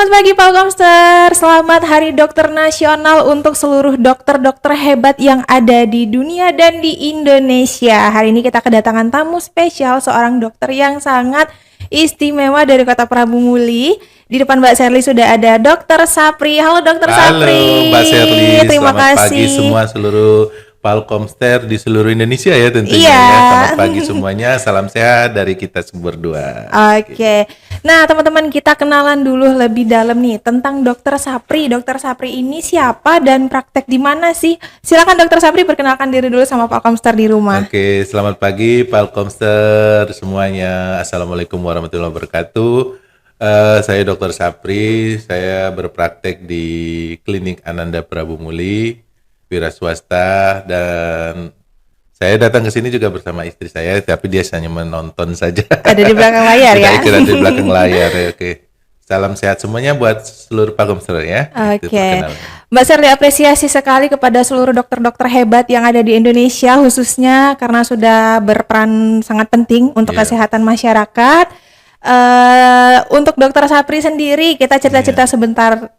Selamat pagi Pak Komster, selamat Hari Dokter Nasional untuk seluruh dokter-dokter hebat yang ada di dunia dan di Indonesia. Hari ini kita kedatangan tamu spesial, seorang dokter yang sangat istimewa dari Kota Prabu Muli. Di depan Mbak Sherly sudah ada Dokter Sapri. Halo Dokter Sapri. Halo Mbak Sherly, terima selamat kasih. pagi semua seluruh Palkomster di seluruh Indonesia ya tentunya. Iya. Ya. Selamat pagi semuanya, salam sehat dari kita berdua. Oke. Nah, teman-teman, kita kenalan dulu lebih dalam nih tentang Dokter Sapri. Dokter Sapri ini siapa dan praktek di mana sih? Silakan Dokter Sapri perkenalkan diri dulu sama Pak Komster di rumah. Oke, selamat pagi Palkomster semuanya. Assalamualaikum warahmatullahi wabarakatuh. Saya Dokter Sapri, saya berpraktek di Klinik Ananda Prabu Muli, wira swasta, dan saya datang ke sini juga bersama istri saya, tapi dia hanya menonton saja. Ada di belakang layar ya? Kita kira di belakang layar ya, oke. Salam sehat semuanya buat seluruh Palkomster ya. Oke. Mbak Sherly apresiasi sekali kepada seluruh dokter-dokter hebat yang ada di Indonesia, khususnya karena sudah berperan sangat penting untuk kesehatan masyarakat. Untuk Dokter Sapri sendiri, kita cerita-cerita sebentar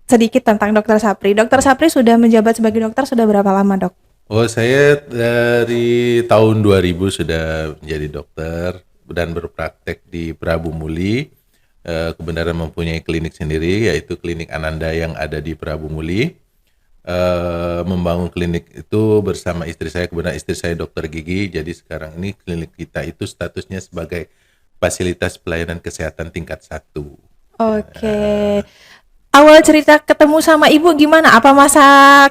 sedikit tentang Dokter Sapri. Dokter Sapri sudah menjabat sebagai dokter sudah berapa lama, Dok? Oh, saya dari tahun 2000 sudah menjadi dokter dan berpraktek di Prabu Muli. Kebenaran mempunyai klinik sendiri, yaitu Klinik Ananda yang ada di Prabu Muli. Membangun klinik itu bersama istri saya, kebenaran istri saya dokter gigi. Jadi sekarang ini klinik kita itu statusnya sebagai fasilitas pelayanan kesehatan tingkat 1. Oke. Awal cerita ketemu sama ibu gimana? Apa masa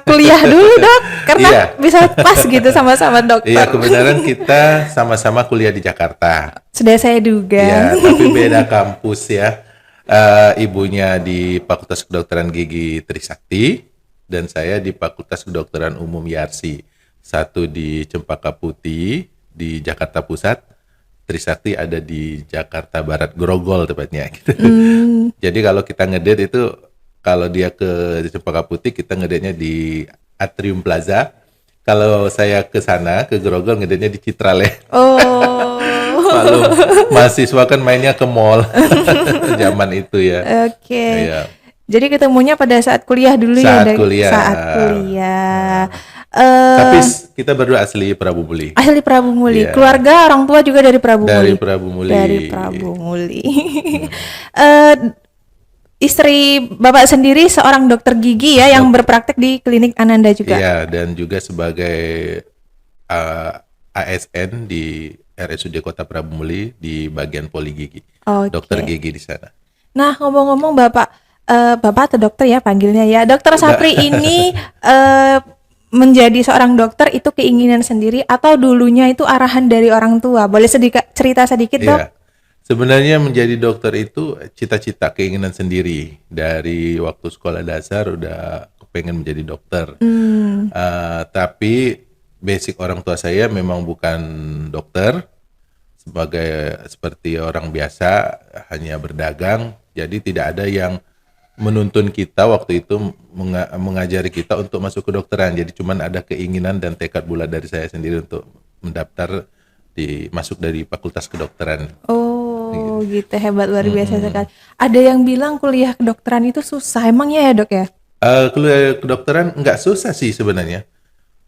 kuliah dulu, Dok? Karena bisa pas gitu sama-sama dokter. Iya, kebenaran kita sama-sama kuliah di Jakarta. Sudah saya duga. Iya, tapi beda kampus ya. Ibunya di Fakultas Kedokteran Gigi Trisakti dan saya di Fakultas Kedokteran Umum Yarsi. Satu di Cempaka Putih di Jakarta Pusat. Trisakti ada di Jakarta Barat, Grogol tepatnya gitu. Jadi kalau kita ngedate itu, kalau dia ke Cempaka Putih, kita ngedate-nya di Atrium Plaza. Kalau saya ke sana, ke Grogol, ngedate-nya di Citrale. Oh. Malu, mahasiswa kan mainnya ke mall. Zaman itu ya. Oke. Iya. Jadi ketemunya pada saat kuliah dulu Saat ya, kuliah. Saat kuliah. Tapi kita berdua asli Prabu Muli. Asli Prabu Muli. Iya. Keluarga orang tua juga dari Prabu Dari Muli. Prabu Muli. Dari Prabu Muli. Istri Bapak sendiri seorang dokter gigi ya yang berpraktek di Klinik Ananda juga. Iya, dan juga sebagai ASN di RSUD Kota Prabu Muli di bagian poli gigi. Dokter gigi di sana. Nah, ngomong-ngomong Bapak atau dokter ya panggilnya ya. Dokter Sapri ini menjadi seorang dokter itu keinginan sendiri atau dulunya itu arahan dari orang tua? Boleh cerita sedikit, Dok? Iya. Sebenarnya menjadi dokter itu cita-cita, keinginan sendiri. Dari waktu sekolah dasar udah pengen menjadi dokter. Tapi basic orang tua saya memang bukan dokter. Seperti orang biasa, hanya berdagang. Jadi tidak ada yang menuntun kita waktu itu, mengajari kita untuk masuk ke dokteran. Jadi cuman ada keinginan dan tekad bulat dari saya sendiri untuk mendaftar masuk dari Fakultas Kedokteran. Oh gitu, hebat, luar biasa sekali. Ada yang bilang kuliah kedokteran itu susah, emangnya ya, Dok ya? Kuliah kedokteran nggak susah sih sebenarnya.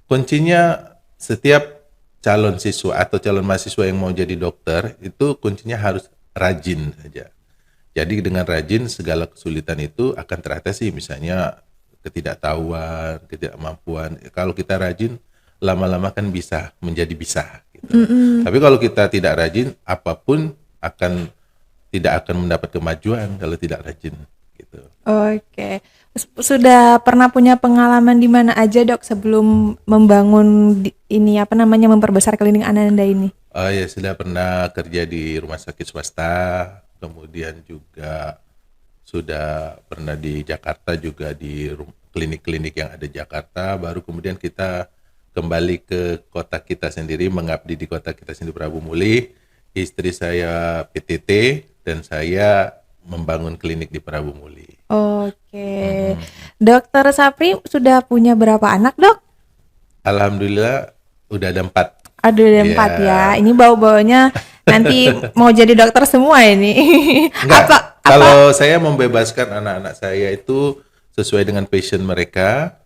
Kuncinya setiap calon siswa atau calon mahasiswa yang mau jadi dokter itu kuncinya harus rajin saja. Jadi dengan rajin segala kesulitan itu akan teratasi, misalnya ketidaktahuan, ketidakmampuan. Kalau kita rajin, lama-lama kan bisa menjadi bisa. Gitu. Tapi kalau kita tidak rajin, apapun tidak akan mendapat kemajuan kalau tidak rajin. Gitu. Oke. Sudah pernah punya pengalaman di mana aja, Dok, sebelum membangun memperbesar Klinik Ananda ini? Oh ya, sudah pernah kerja di rumah sakit swasta. Kemudian juga sudah pernah di Jakarta juga di klinik-klinik yang ada di Jakarta. Baru kemudian kita kembali ke kota kita sendiri, mengabdi di kota kita sendiri Prabu Muli. Istri saya PTT dan saya membangun klinik di Prabu Muli. Oke. Dokter Sapri sudah punya berapa anak, Dok? Alhamdulillah udah ada 4. Aduh, ada 4 ya. Ini bau-baunya nanti mau jadi dokter semua ini. Kalau saya membebaskan anak-anak saya itu sesuai dengan passion mereka,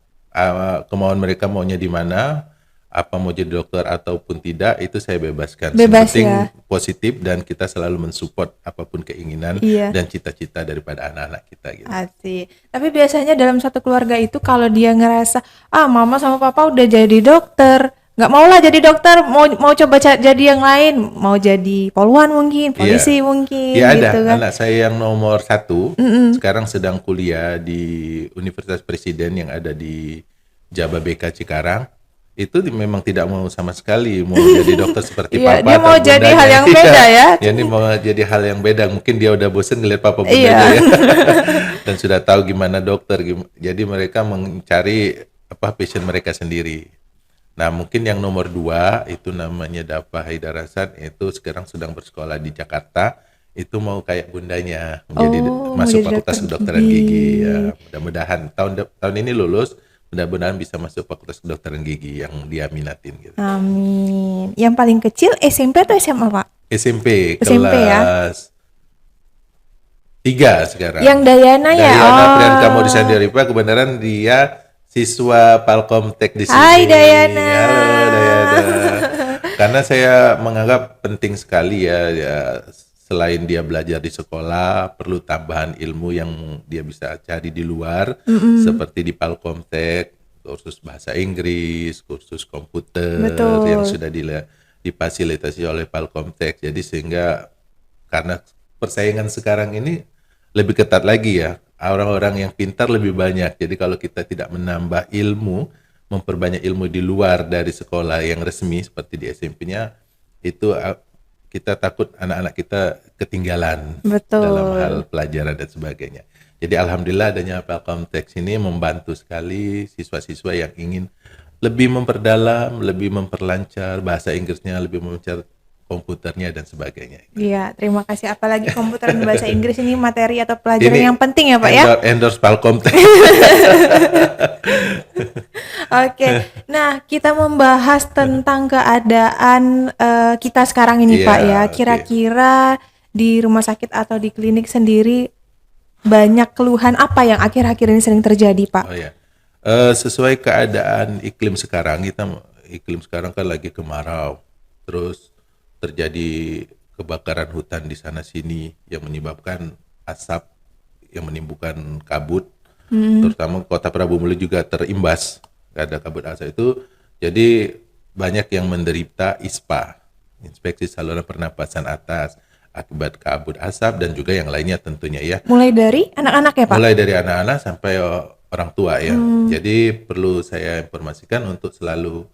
kemauan mereka maunya di mana, apa mau jadi dokter ataupun tidak, itu saya bebaskan. Yang Bebas penting ya. positif dan kita selalu mensupport apapun keinginan Iya. dan cita-cita daripada anak-anak kita gitu. Asik. Tapi biasanya dalam satu keluarga itu kalau dia ngerasa, mama sama papa udah jadi dokter, nggak mau lah jadi dokter, mau coba jadi yang lain, mau jadi poluan mungkin, polisi mungkin, Iya ada gitu kan. anak saya yang nomor 1 sekarang sedang kuliah di Universitas Presiden yang ada di Jababeka Cikarang. Itu memang tidak mau sama sekali mau jadi dokter seperti Iya, papa dia atau mau jadi bundanya. hal yang beda ya. Jadi mau jadi hal yang beda. Mungkin dia udah bosen ngeliat papa Iya. bundanya ya. Dan sudah tahu gimana dokter. Jadi mereka mencari passion mereka sendiri. Nah mungkin yang nomor 2 itu namanya Dapa Haidar Hasan, itu sekarang sedang bersekolah di Jakarta. Itu mau kayak bundanya menjadi mau masuk jadi Fakultas dokter Kedokteran gigi. Gigi ya. Mudah-mudahan tahun ini lulus, mudah-mudahan bisa masuk Fakultas Kedokteran Gigi yang dia minatin gitu. Amin. Yang paling kecil SMP atau SMA, Pak? SMP SMP ya. kelas 3 sekarang. Yang Dayana ya. Dayana Priyanka Maudisa Daripa, kebenaran dia siswa Palkomtek di sini. Hai Dayana. Halo Dayana. Karena saya menganggap penting sekali ya, selain dia belajar di sekolah, perlu tambahan ilmu yang dia bisa cari di luar, seperti di Palkomtek, kursus bahasa Inggris, kursus komputer. Betul. Yang sudah difasilitasi oleh Palkomtek. Jadi sehingga karena persaingan sekarang ini lebih ketat lagi ya, orang-orang yang pintar lebih banyak. Jadi kalau kita tidak menambah ilmu, memperbanyak ilmu di luar dari sekolah yang resmi seperti di SMP-nya, itu kita takut anak-anak kita ketinggalan. Betul. Dalam hal pelajaran dan sebagainya. Jadi alhamdulillah adanya Palkomtek ini membantu sekali siswa-siswa yang ingin lebih memperdalam, lebih memperlancar bahasa Inggrisnya, lebih memperlancar komputernya dan sebagainya. Iya, terima kasih. Apalagi komputer dan bahasa Inggris ini materi atau pelajaran Ini yang penting ya, Pak ya. Endorse Palkomtek. Oke. Nah, kita membahas tentang keadaan kita sekarang ini, Iya, Pak ya. oke. Kira-kira di rumah sakit atau di klinik sendiri banyak keluhan apa yang akhir-akhir ini sering terjadi, Pak? Oh ya. Sesuai keadaan iklim sekarang, iklim sekarang kan lagi kemarau. Terus terjadi kebakaran hutan di sana sini yang menyebabkan asap yang menimbulkan kabut. Terutama Kota Prabu Muli juga terimbas ada kabut asap itu. Jadi banyak yang menderita ISPA, infeksi saluran pernapasan atas, akibat kabut asap dan juga yang lainnya tentunya ya. Mulai dari anak-anak ya, Pak? Mulai dari anak-anak sampai orang tua ya. Jadi perlu saya informasikan untuk selalu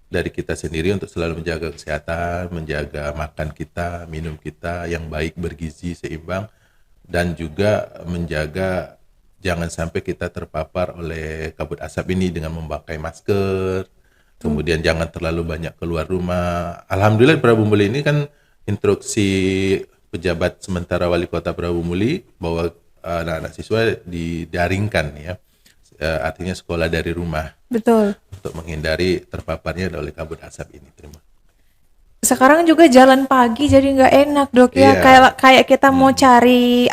dari kita sendiri untuk selalu menjaga kesehatan, menjaga makan kita, minum kita yang baik, bergizi, seimbang, dan juga menjaga jangan sampai kita terpapar oleh kabut asap ini dengan memakai masker. Kemudian jangan terlalu banyak keluar rumah. Alhamdulillah Prabu Muli ini kan instruksi pejabat sementara Wali Kota Prabu Muli bahwa anak-anak siswa didaringkan ya. Artinya sekolah dari rumah. Betul. Untuk menghindari terpaparnya oleh kabut asap ini. Terima. Sekarang juga jalan pagi jadi nggak enak, Dok ya. Iya. Kayak kita mau cari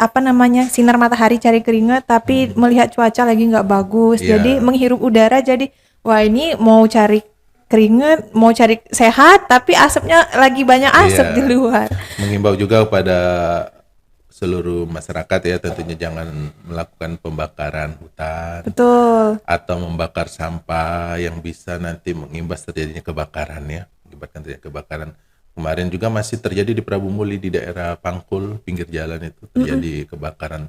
sinar matahari, cari keringat, tapi melihat cuaca lagi nggak bagus. Iya. Jadi menghirup udara jadi wah ini mau cari keringat, mau cari sehat, tapi asapnya lagi banyak asap Iya. di luar. Mengimbau juga kepada seluruh masyarakat ya, tentunya jangan melakukan pembakaran hutan. Betul. Atau membakar sampah yang bisa nanti mengimbas terjadinya kebakaran ya, mengakibatkan terjadinya kebakaran. Kemarin juga masih terjadi di Prabu Muli di daerah Pangkul pinggir jalan itu terjadi kebakaran,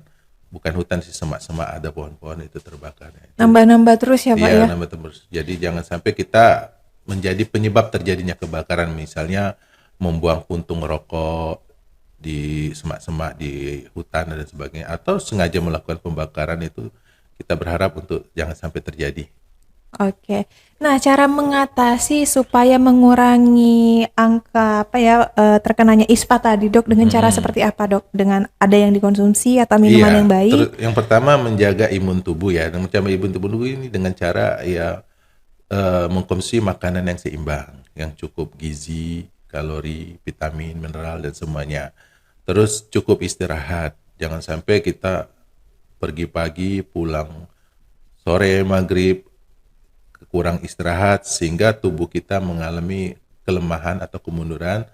bukan hutan sih, semak-semak ada pohon-pohon itu terbakar. Ya. Nambah-nambah terus ya, Pak ya. Iya, nambah terus. Jadi jangan sampai kita menjadi penyebab terjadinya kebakaran, misalnya membuang puntung rokok di semak-semak di hutan dan sebagainya, atau sengaja melakukan pembakaran itu. Kita berharap untuk jangan sampai terjadi. Oke. Nah, cara mengatasi supaya mengurangi angka terkenanya ISPA tadi, Dok, dengan cara seperti apa, Dok? Dengan ada yang dikonsumsi atau minuman yang baik? Yang pertama menjaga imun tubuh ya. Dan menjaga imun tubuh ini dengan cara ya mengkonsumsi makanan yang seimbang, yang cukup gizi, kalori, vitamin, mineral dan semuanya. Terus cukup istirahat. Jangan sampai kita pergi pagi, pulang sore maghrib, kurang istirahat sehingga tubuh kita mengalami kelemahan atau kemunduran,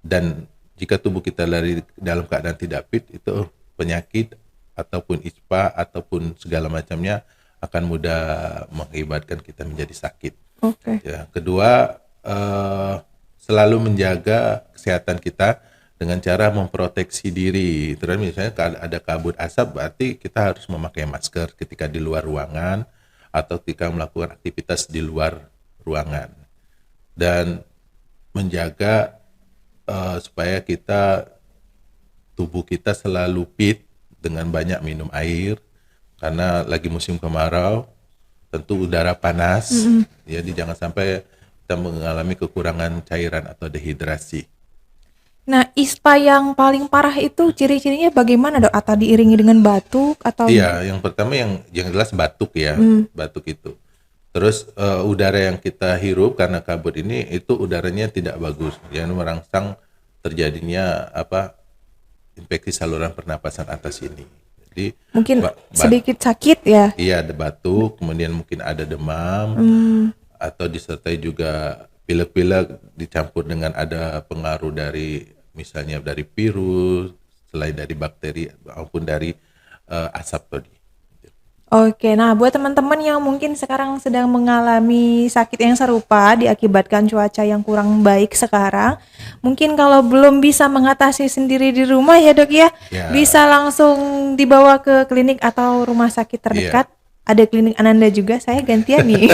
dan jika tubuh kita dari dalam keadaan tidak fit itu penyakit ataupun ispa ataupun segala macamnya akan mudah mengakibatkan kita menjadi sakit. Oke. Ya, kedua, selalu menjaga kesehatan kita dengan cara memproteksi diri. Terus misalnya kalau ada kabut asap, berarti kita harus memakai masker ketika di luar ruangan atau ketika melakukan aktivitas di luar ruangan. Dan menjaga supaya tubuh kita selalu fit dengan banyak minum air, karena lagi musim kemarau, tentu udara panas, jadi jangan sampai kita mengalami kekurangan cairan atau dehidrasi. Nah, ISPA yang paling parah itu ciri-cirinya bagaimana, Dok? Atau diiringi dengan batuk atau Iya, yang pertama yang jelas batuk ya, batuk itu. Terus udara yang kita hirup karena kabut ini itu udaranya tidak bagus, yang merangsang terjadinya infeksi saluran pernapasan atas ini. Jadi mungkin sedikit sakit ya? iya, ada batuk, kemudian mungkin ada demam, atau disertai juga pilek-pilek dicampur dengan ada pengaruh dari misalnya dari virus, selain dari bakteri maupun dari asap tadi. Oke, nah buat teman-teman yang mungkin sekarang sedang mengalami sakit yang serupa diakibatkan cuaca yang kurang baik sekarang, mungkin kalau belum bisa mengatasi sendiri di rumah ya, Dok ya, Ya. bisa langsung dibawa ke klinik atau rumah sakit terdekat. Ada klinik Ananda juga, saya gantian nih.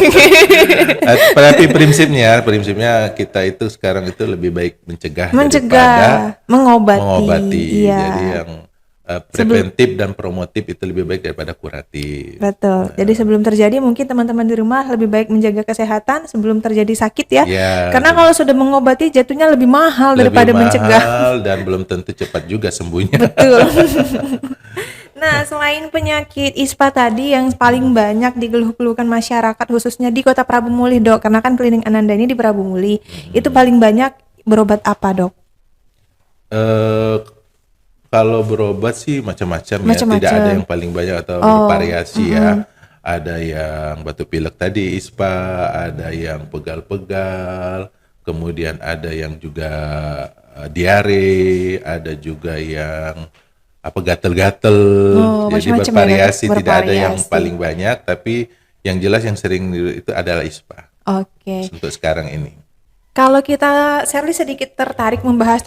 Tapi prinsipnya kita itu sekarang itu lebih baik mencegah daripada mengobati. Iya. Jadi yang preventif dan promotif itu lebih baik daripada kuratif. Betul. Jadi sebelum terjadi mungkin teman-teman di rumah lebih baik menjaga kesehatan sebelum terjadi sakit ya. Ya, Karena kalau sudah mengobati jatuhnya lebih mahal daripada mencegah. mahal dan belum tentu cepat juga sembuhnya. Betul. Nah, selain penyakit ISPA tadi yang paling banyak dikeluh-keluhkan masyarakat khususnya di Kota Prabu Muli, Dok, karena kan klinik Ananda ini di Prabu Muli, itu paling banyak berobat apa, Dok? Kalau berobat sih macam-macam ya, tidak ada yang paling banyak atau bervariasi ya. Ada yang batuk pilek tadi ISPA, ada yang pegal-pegal, kemudian ada yang juga diare, ada juga yang gatal-gatal. Jadi macam-macam ya, bervariasi, tidak ada yang bervariasi. paling banyak, tapi yang jelas yang sering itu adalah ISPA Oke. untuk sekarang ini. Kalau kita Sherly sedikit tertarik membahas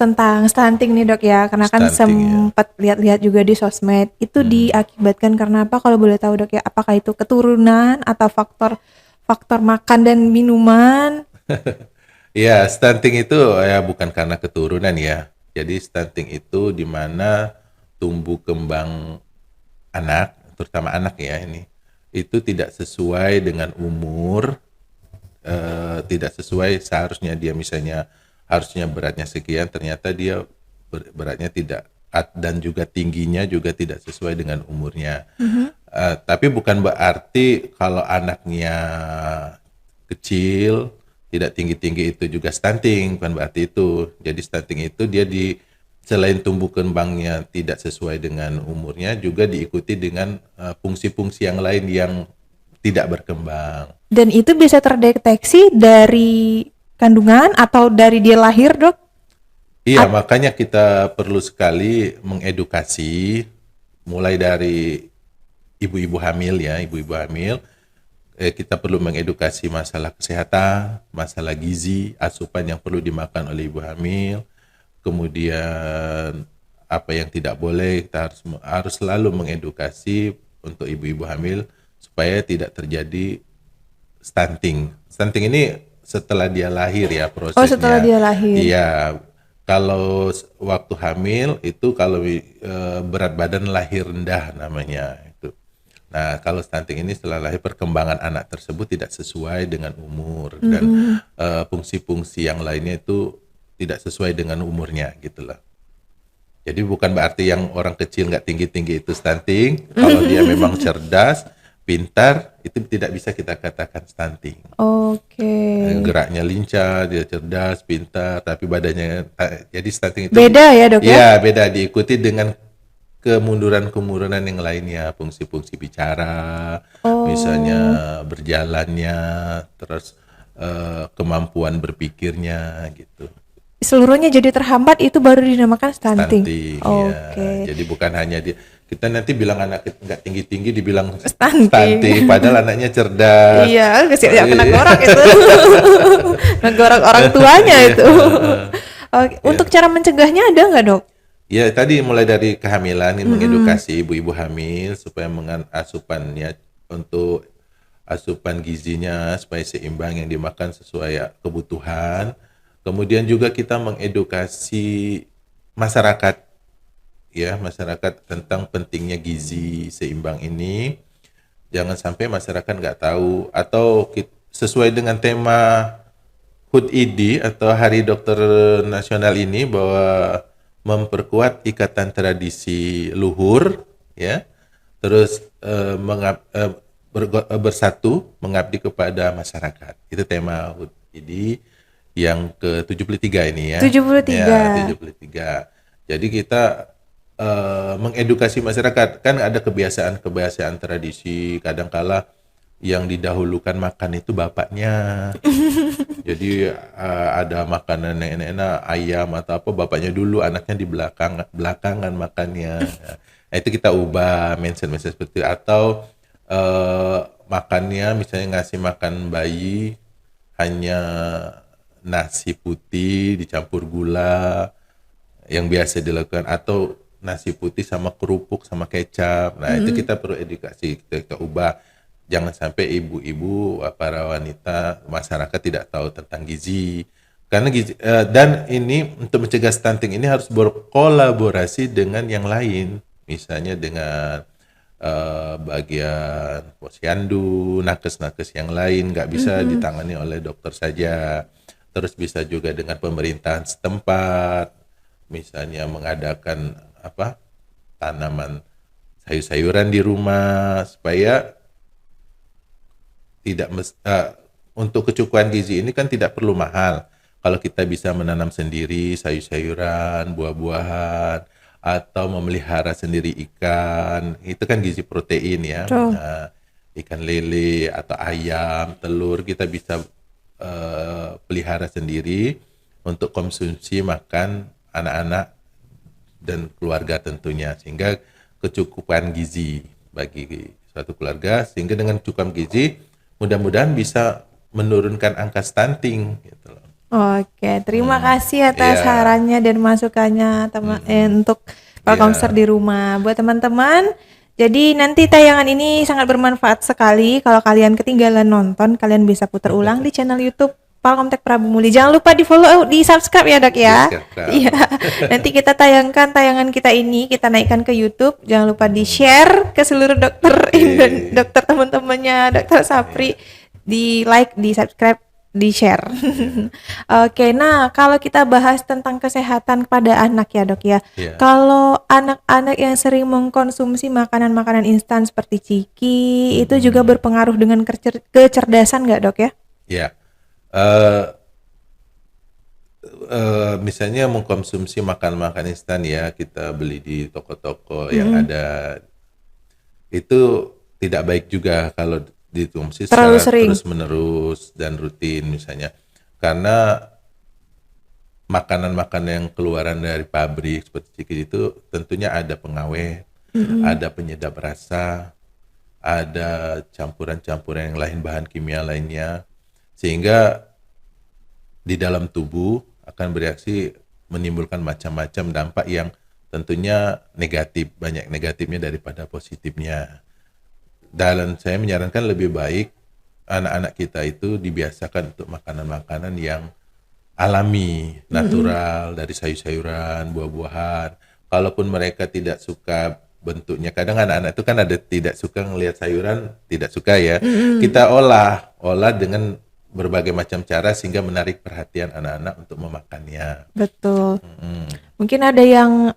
tentang stunting nih, Dok ya, karena kan Stunting, ya. sempat lihat-lihat juga di sosmed itu diakibatkan karena apa? Kalau boleh tahu, Dok ya, apakah itu keturunan atau faktor makan dan minuman? Ya, stunting itu ya bukan karena keturunan ya. Jadi stunting itu di mana tumbuh kembang anak, terutama anak ya ini, itu tidak sesuai dengan umur, tidak sesuai seharusnya dia misalnya harusnya beratnya sekian, ternyata dia beratnya tidak, dan juga tingginya juga tidak sesuai dengan umurnya. Tapi bukan berarti kalau anaknya kecil tidak tinggi-tinggi itu juga stunting, bukan berarti itu. Jadi stunting itu dia selain tumbuh kembangnya tidak sesuai dengan umurnya, juga diikuti dengan fungsi-fungsi yang lain yang tidak berkembang. Dan itu bisa terdeteksi dari kandungan atau dari dia lahir, Dok? Iya, makanya kita perlu sekali mengedukasi mulai dari ibu-ibu hamil ya, ibu-ibu hamil. Kita perlu mengedukasi masalah kesehatan, masalah gizi, asupan yang perlu dimakan oleh ibu hamil, kemudian apa yang tidak boleh. Kita harus selalu mengedukasi untuk ibu-ibu hamil supaya tidak terjadi stunting. Stunting ini setelah dia lahir ya prosesnya. Oh, setelah dia lahir. Iya. Kalau waktu hamil itu kalau berat badan lahir rendah namanya itu. Nah, kalau stunting ini setelah lahir perkembangan anak tersebut tidak sesuai dengan umur dan fungsi-fungsi yang lainnya itu tidak sesuai dengan umurnya gitulah. Jadi bukan berarti yang orang kecil nggak tinggi-tinggi itu stunting. Kalau dia memang cerdas, pintar, itu tidak bisa kita katakan stunting. Oke. Geraknya lincah, dia cerdas, pintar, tapi badannya jadi stunting itu Beda ya, Dok ya? Iya, beda, diikuti dengan kemunduran-kemunduran yang lainnya, fungsi-fungsi bicara, misalnya berjalannya, terus kemampuan berpikirnya gitu. Seluruhnya jadi terhambat, itu baru dinamakan stunting. Stunting Oke. ya. Jadi bukan hanya kita nanti bilang anak kita nggak tinggi-tinggi dibilang Stunting. stunting, padahal anaknya cerdas. Iya, kesian kena gorok itu. Ngegorok orang tuanya itu. Oke, untuk cara mencegahnya ada nggak, Dok? Ya tadi mulai dari kehamilan ini mengedukasi ibu-ibu hamil supaya asupannya untuk asupan gizinya supaya seimbang yang dimakan sesuai kebutuhan. Kemudian juga kita mengedukasi masyarakat tentang pentingnya gizi seimbang ini. Jangan sampai masyarakat nggak tahu atau sesuai dengan tema HUT ID atau Hari Dokter Nasional ini bahwa memperkuat ikatan tradisi luhur ya. Terus bersatu mengabdi kepada masyarakat. Itu tema HUT ID yang ke-73 ini ya. 73. Ya, 73. Jadi kita mengedukasi masyarakat, kan ada kebiasaan tradisi, kadangkala yang didahulukan makan itu bapaknya. Jadi ada makanan enak-enak, ayam atau apa, bapaknya dulu, anaknya di belakangan makannya. Nah, itu kita ubah mindset seperti itu. Atau makannya misalnya ngasih makan bayi hanya nasi putih dicampur gula yang biasa dilakukan, atau nasi putih sama kerupuk sama kecap. Nah, itu kita perlu edukasi, kita ubah. Jangan sampai ibu-ibu, para wanita, masyarakat tidak tahu tentang gizi. Karena gizi, dan ini untuk mencegah stunting ini harus berkolaborasi dengan yang lain. Misalnya dengan bagian posyandu, nakes-nakes yang lain, nggak bisa ditangani oleh dokter saja. Terus bisa juga dengan pemerintahan setempat, misalnya mengadakan tanaman sayur-sayuran di rumah supaya tidak untuk kecukupan gizi ini kan tidak perlu mahal. Kalau kita bisa menanam sendiri sayur-sayuran, buah-buahan, atau memelihara sendiri ikan, itu kan gizi protein ya. Nah, ikan lele atau ayam, telur kita bisa pelihara sendiri untuk konsumsi makan anak-anak dan keluarga tentunya, sehingga kecukupan gizi bagi suatu keluarga, sehingga dengan cukup gizi mudah-mudahan bisa menurunkan angka stunting gitu loh. Oke, terima kasih atas sarannya dan masukannya untuk Palkomster di rumah. Buat teman-teman, jadi nanti tayangan ini sangat bermanfaat sekali. Kalau kalian ketinggalan nonton, kalian bisa putar ulang di channel YouTube Palkomtek Prabu Muli. Jangan lupa di follow, di subscribe ya, Dok ya. Iya. Nanti kita tayangkan tayangan kita ini, kita naikkan ke YouTube. Jangan lupa di share ke seluruh dokter dan dokter teman-temannya Dokter Sapri. Di like, di subscribe, di share. Oke, nah kalau kita bahas tentang kesehatan pada anak ya, Dok ya. Kalau anak-anak yang sering mengkonsumsi makanan-makanan instan seperti ciki, itu juga berpengaruh dengan kecerdasan nggak, Dok ya? Iya. Misalnya mengkonsumsi makan-makan instan ya, kita beli di toko-toko yang ada, itu tidak baik juga kalau dikonsumsi secara terus-menerus dan rutin misalnya, karena makanan-makanan yang keluaran dari pabrik seperti ciki itu tentunya ada pengawet, ada penyedap rasa, ada campuran-campuran yang lain, bahan kimia lainnya, sehingga di dalam tubuh akan bereaksi menimbulkan macam-macam dampak yang tentunya negatif, banyak negatifnya daripada positifnya. Dan saya menyarankan lebih baik anak-anak kita itu dibiasakan untuk makanan-makanan yang alami, natural, dari sayur-sayuran, buah-buahan. Kalaupun mereka tidak suka bentuknya, kadang anak-anak itu kan ada tidak suka ngelihat sayuran, tidak suka ya. Kita olah dengan berbagai macam cara sehingga menarik perhatian anak-anak untuk memakannya. Betul. Mungkin ada yang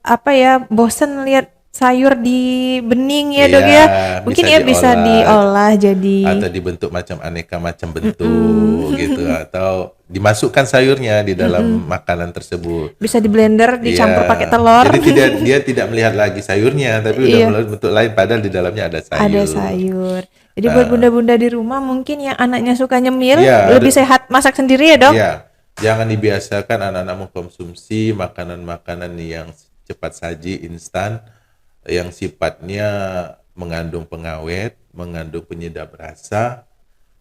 bosen lihat sayur di bening ya Iya, dok ya. Mungkin ya bisa diolah diolah jadi. atau dibentuk macam aneka macam bentuk gitu, atau dimasukkan sayurnya di dalam makanan tersebut. Bisa di blender, Iya, dicampur pakai telur. jadi dia tidak melihat lagi sayurnya, tapi udah Iya, melihat bentuk lain padahal di dalamnya ada ada sayur. sayur. Jadi buat Nah, bunda-bunda di rumah mungkin yang anaknya suka nyemil, iya, lebih sehat masak sendiri ya dok. iya, jangan dibiasakan anak-anak mengkonsumsi makanan-makanan yang cepat saji, instan, yang sifatnya mengandung pengawet, mengandung penyedap rasa,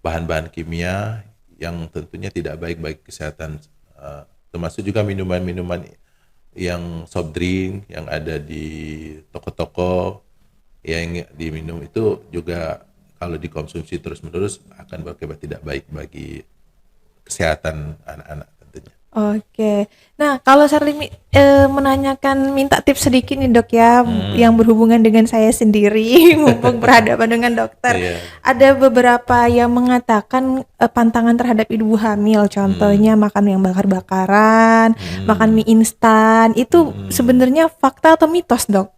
bahan-bahan kimia yang tentunya tidak baik bagi kesehatan, termasuk juga minuman-minuman yang soft drink yang ada di toko-toko yang diminum itu juga kalau dikonsumsi terus-menerus akan berakibat tidak baik bagi kesehatan anak-anak tentunya. Oke. Nah, kalau Sarli menanyakan minta tips sedikit nih dok ya, yang berhubungan dengan saya sendiri, mumpung berhadapan dengan dokter. Iya. Ada beberapa yang mengatakan pantangan terhadap ibu hamil, contohnya makan yang bakar-bakaran, makan mie instan, itu sebenarnya fakta atau mitos dok?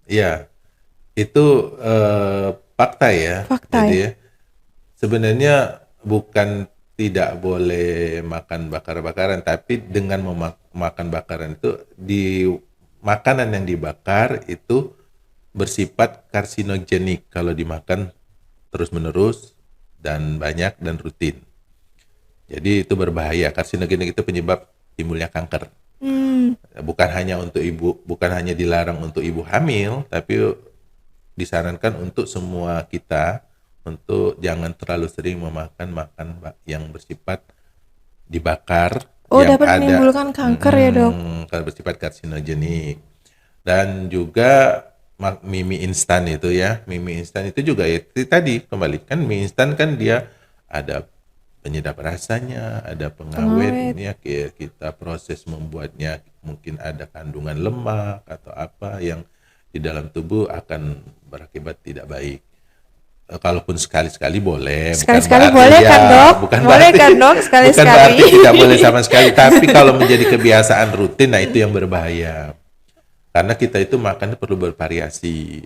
Iya, itu fakta ya. Fakta Jadi ya. ya, sebenarnya bukan tidak boleh makan bakar-bakaran, tapi dengan makan bakaran itu di makanan yang dibakar itu bersifat karsinogenik kalau dimakan terus-menerus dan banyak dan rutin. Jadi itu berbahaya. Karsinogenik itu penyebab timbulnya kanker. Bukan hanya untuk ibu, bukan hanya dilarang untuk ibu hamil, tapi disarankan untuk semua kita untuk jangan terlalu sering yang bersifat dibakar Oh, yang dapat ada menimbulkan kanker ya dok? kalau bersifat karsinogenik. Dan juga mie instan itu ya, mie instan itu juga ya tadi kembali kan mie instan kan dia ada penyedap rasanya, ada pengawetnya, kita proses membuatnya mungkin ada kandungan lemak atau apa yang di dalam tubuh akan berakibat tidak baik. Kalaupun sekali-sekali boleh, Sekali-sekali boleh kan dok? bukan Boleh berarti, kan dok bukan sekali-sekali? berarti tidak boleh sama sekali. Tapi kalau menjadi kebiasaan rutin, nah itu yang berbahaya. Karena kita itu makan perlu bervariasi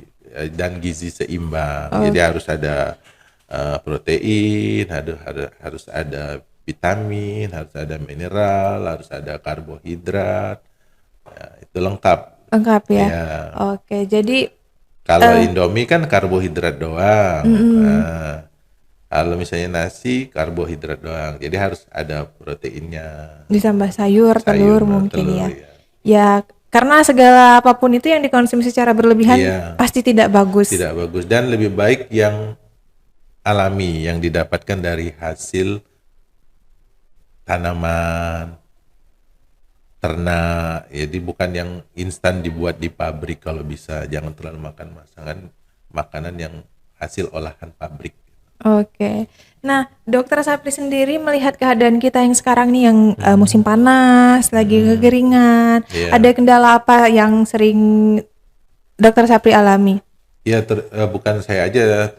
dan gizi seimbang. Jadi harus ada protein, harus ada vitamin, harus ada mineral, harus ada karbohidrat. Ya, itu lengkap. Lengkap ya. Ya. Oke, jadi Kalau Indomie kan karbohidrat doang. Nah, kalau misalnya nasi karbohidrat doang. Jadi harus ada proteinnya. ditambah sayur, telur mungkin telur, ya. ya. Ya, karena segala apapun itu yang dikonsumsi secara berlebihan Iya. pasti tidak bagus. Tidak bagus dan lebih baik yang alami yang didapatkan dari hasil tanaman, ternak. Jadi bukan yang instan dibuat di pabrik kalau bisa. Jangan terlalu makan makanan yang hasil olahan pabrik. Oke. Nah, Dokter Sapri sendiri melihat keadaan kita yang sekarang nih yang musim panas, lagi kekeringan. Iya. Ada kendala apa yang sering Dokter Sapri alami? Ya, bukan saya aja,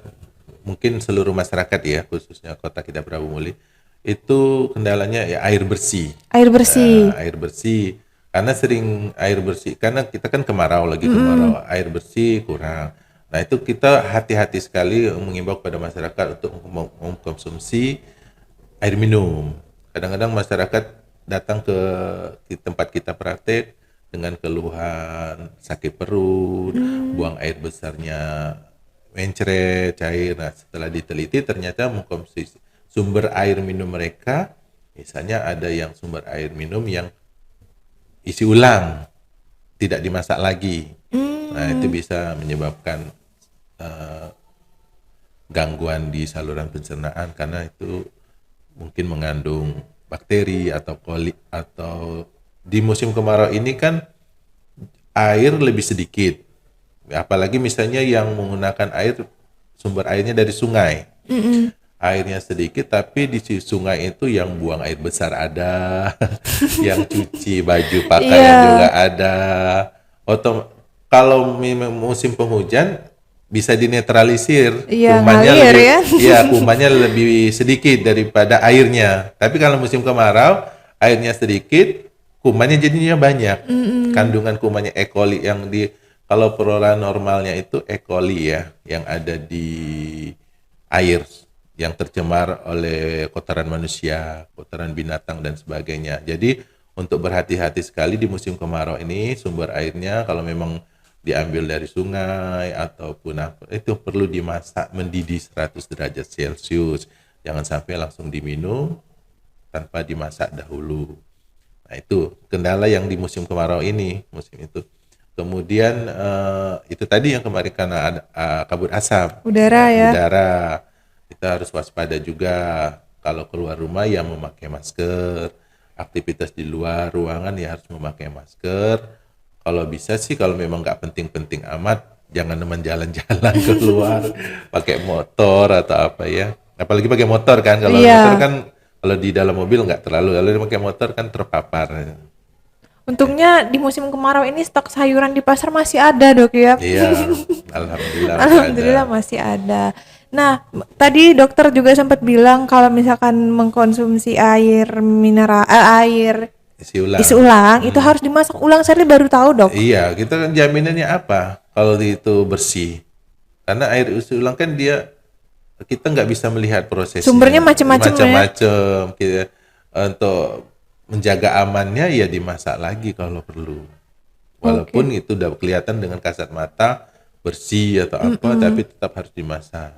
mungkin seluruh masyarakat ya, khususnya kota kita Prabu Muli, itu kendalanya ya air bersih. Air bersih. Air bersih, karena air bersih, karena kita kan kemarau lagi kemarau, air bersih kurang. Nah itu kita hati-hati sekali mengimbau kepada masyarakat untuk mengkonsumsi air minum. Kadang-kadang masyarakat datang ke tempat kita praktek dengan keluhan sakit perut, buang air besarnya mencret, cair. Nah setelah diteliti ternyata mengkonsumsi sumber air minum mereka, misalnya ada yang sumber air minum yang isi ulang, tidak dimasak lagi. Nah itu bisa menyebabkan gangguan di saluran pencernaan karena itu mungkin mengandung bakteri atau kolik, atau di musim kemarau ini kan air lebih sedikit, apalagi misalnya yang menggunakan sumber airnya dari sungai. Airnya sedikit tapi di sungai itu yang buang air besar ada, yang cuci baju pakaian juga ada. Kalau musim penghujan bisa dinetralisir, Iya, kumannya ngalir lebih, ya. iya kumannya lebih sedikit daripada airnya. Tapi kalau musim kemarau airnya sedikit, kumannya jadinya banyak. Kandungan kumannya E. coli yang Kalau perolehan normalnya itu E. coli ya, yang ada di air yang tercemar oleh kotoran manusia, kotoran binatang dan sebagainya. Jadi untuk berhati-hati sekali di musim kemarau ini sumber airnya kalau memang diambil dari sungai ataupun apa itu perlu dimasak mendidih 100 derajat Celcius. Jangan sampai langsung diminum tanpa dimasak dahulu. Nah, itu kendala yang di musim kemarau ini, musim itu. Kemudian itu tadi yang kemarin karena ada kabut asap, Udara ya. udara. Kita harus waspada juga kalau keluar rumah ya memakai masker. Aktivitas di luar ruangan ya harus memakai masker. Kalau bisa sih kalau memang nggak penting-penting amat, jangan teman jalan-jalan keluar pakai motor atau apa ya. Apalagi pakai motor kan, kalau Iya. motor kan kalau di dalam mobil nggak terlalu, kalau pakai motor kan terpapar. Untungnya di musim kemarau ini stok sayuran di pasar masih ada, Dok ya. Iya, alhamdulillah masih ada. Alhamdulillah masih ada. Nah, tadi dokter juga sempat bilang kalau misalkan mengkonsumsi air mineral, air isi ulang itu harus dimasak ulang. Saya baru tahu, Dok. Iya, kita kan jaminannya apa kalau itu bersih? Karena air isi ulang kan dia kita nggak bisa melihat prosesnya. Sumbernya macam-macam ya. Macam-macam. Kita untuk menjaga amannya ya dimasak lagi kalau perlu. Walaupun itu udah kelihatan dengan kasat mata bersih atau apa, tapi tetap harus dimasak.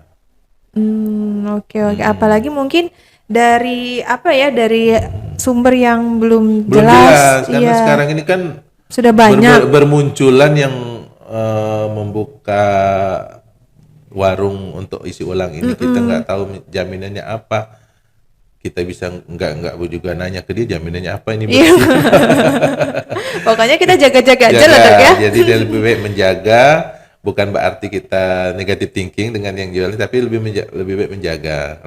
Oke. Apalagi mungkin dari apa ya, dari sumber yang belum Belum jelas karena iya, sekarang ini kan sudah banyak. bermunculan yang membuka warung untuk isi ulang ini. Kita nggak tahu jaminannya apa. Kita bisa nggak juga nanya ke dia jaminannya apa ini Iya. bersih. Pokoknya kita jaga-jaga aja lah, Dok ya. Jadi dia lebih baik menjaga, bukan berarti kita negative thinking dengan yang jual, tapi lebih baik menjaga.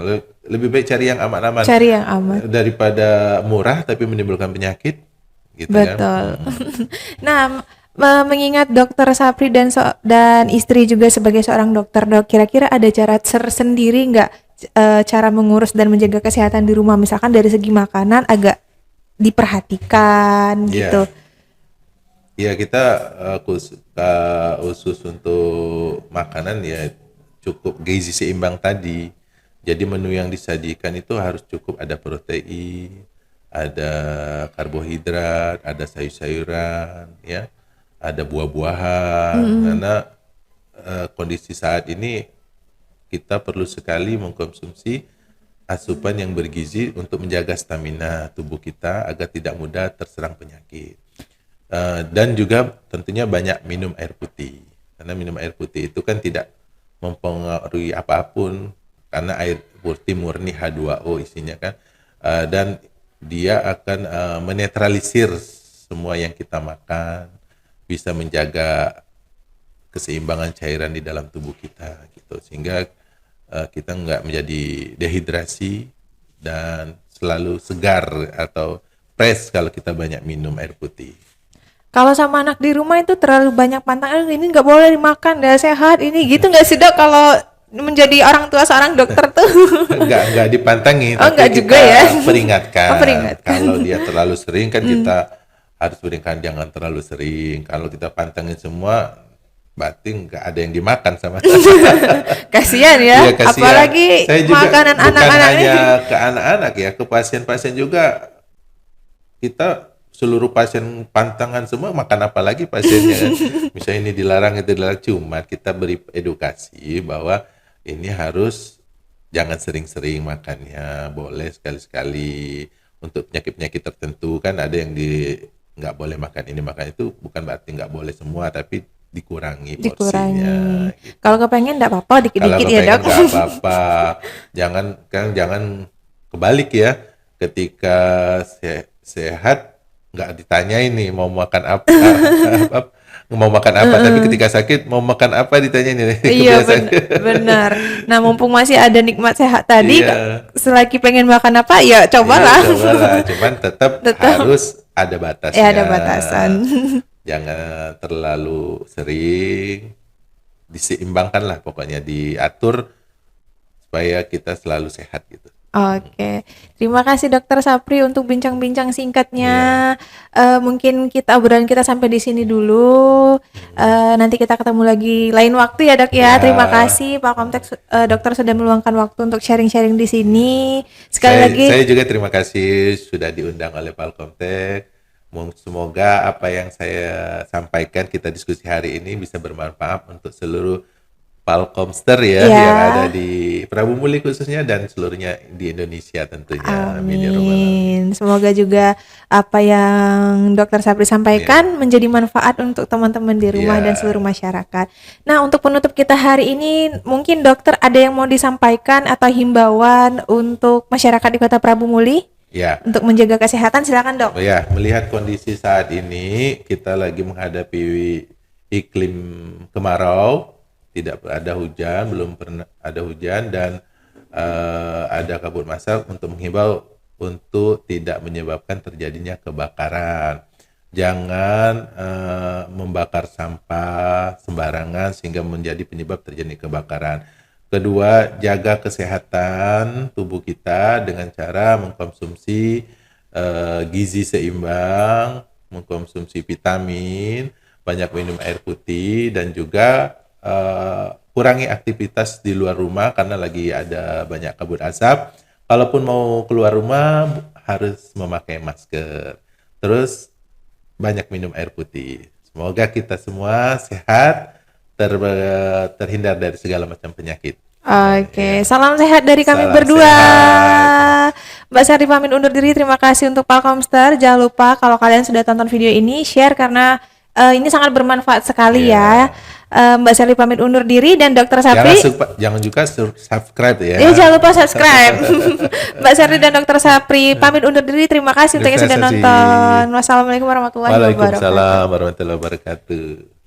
Lebih baik cari yang aman-aman. Cari yang aman. Daripada murah tapi menimbulkan penyakit. Gitu Betul. kan. Nah, mengingat Dokter Sapri dan istri juga sebagai seorang dokter, Dok, kira-kira ada cara tersendiri nggak cara mengurus dan menjaga kesehatan di rumah, misalkan dari segi makanan agak diperhatikan gitu. Iya, kita khusus untuk makanan ya cukup gizi seimbang tadi. Jadi menu yang disajikan itu harus cukup ada protein, ada karbohidrat, ada sayur-sayuran, ya, ada buah-buahan. Karena kondisi saat ini kita perlu sekali mengkonsumsi asupan yang bergizi untuk menjaga stamina tubuh kita agar tidak mudah terserang penyakit. Dan juga tentunya banyak minum air putih. Karena minum air putih itu kan tidak mempengaruhi apapun karena air putih murni H2O isinya kan. Dan dia akan menetralisir semua yang kita makan, bisa menjaga keseimbangan cairan di dalam tubuh kita gitu. Sehingga kita nggak menjadi dehidrasi dan selalu segar atau fresh kalau kita banyak minum air putih. Kalau sama anak di rumah itu terlalu banyak pantangan, ini nggak boleh dimakan, nggak sehat, ini gitu nggak sih, Dok, kalau menjadi orang tua seorang dokter tuh? Nggak dipantangi, Oh, tapi nggak kita juga ya. peringatkan. Peringatkan. Kalau dia terlalu sering kan kita harus berikan jangan terlalu sering. Kalau kita pantengin semua, berarti nggak ada yang dimakan sama Kasihan ya, Iya, kasihan. apalagi Saya juga makanan bukan anak-anak ini. hanya ke anak-anak ya, ke pasien-pasien juga. Kita seluruh pasien pantangan semua, makan apa lagi pasiennya kan? Misalnya ini dilarang, itu dilarang, cuma kita beri edukasi bahwa ini harus jangan sering-sering makannya, boleh sekali-sekali. Untuk penyakit-penyakit tertentu kan ada yang nggak boleh makan ini makan itu, bukan berarti nggak boleh semua, tapi dikurangi porsinya. Gitu. Kalau kepengen enggak apa-apa, dikit-dikit Kalau ya, kepengen Dok. nggak apa-apa, jangan kebalik ya. Ketika sehat nggak ditanyain nih mau makan apa, mau makan apa, tapi ketika sakit mau makan apa ditanyain nih. Iya, benar. Nah, mumpung masih ada nikmat sehat tadi, Iya. selagi pengen makan apa ya cobalah. Iya, cobalah. Cuman tetap harus ada batasnya. Ya, ada batasan. Jangan terlalu sering, diseimbangkan lah pokoknya, diatur supaya kita selalu sehat gitu. Oke, terima kasih Dokter Sapri untuk bincang-bincang singkatnya. Mungkin obrolan kita sampai di sini dulu. Nanti kita ketemu lagi lain waktu ya Dok ya. Ya. Terima kasih Pak Komtek, Dokter sudah meluangkan waktu untuk sharing-sharing di sini. Sekali lagi. Saya juga terima kasih sudah diundang oleh Pak Komtek. Semoga apa yang saya sampaikan kita diskusi hari ini bisa bermanfaat untuk seluruh Palkomster ya yang ada di Prabu Muli khususnya dan seluruhnya di Indonesia tentunya. Amin ya rabbal alamin. Amin. Semoga juga apa yang Dokter Sapri sampaikan menjadi manfaat untuk teman-teman di rumah dan seluruh masyarakat. Nah, untuk penutup kita hari ini, mungkin dokter ada yang mau disampaikan atau himbauan untuk masyarakat di Kota Prabu Muli? Ya. Untuk menjaga kesehatan, silakan dok. Ya, melihat kondisi saat ini kita lagi menghadapi iklim kemarau, tidak ada hujan, belum pernah ada hujan dan ada kabut asap untuk menghimbau untuk tidak menyebabkan terjadinya kebakaran. Jangan membakar sampah sembarangan sehingga menjadi penyebab terjadi kebakaran. Kedua, jaga kesehatan tubuh kita dengan cara mengkonsumsi gizi seimbang, mengkonsumsi vitamin, banyak minum air putih dan juga kurangi aktivitas di luar rumah karena lagi ada banyak kabut asap. Kalaupun mau keluar rumah harus memakai masker. Terus banyak minum air putih. Semoga kita semua sehat, terhindar dari segala macam penyakit. Oke, salam sehat dari kami Salam berdua. sehat. Mbak Sari pamit undur diri. Terima kasih untuk Palkomster. Jangan lupa kalau kalian sudah tonton video ini, share karena ini sangat bermanfaat sekali ya. Mbak Sari pamit undur diri dan Dokter Sapri. Jangan juga subscribe ya. Jangan lupa subscribe. Mbak Sari dan Dokter Sapri pamit undur diri. Terima kasih untuk yang sudah nonton. Wassalamualaikum warahmatullahi wabarakatuh. Waalaikumsalam warahmatullahi wabarakatuh.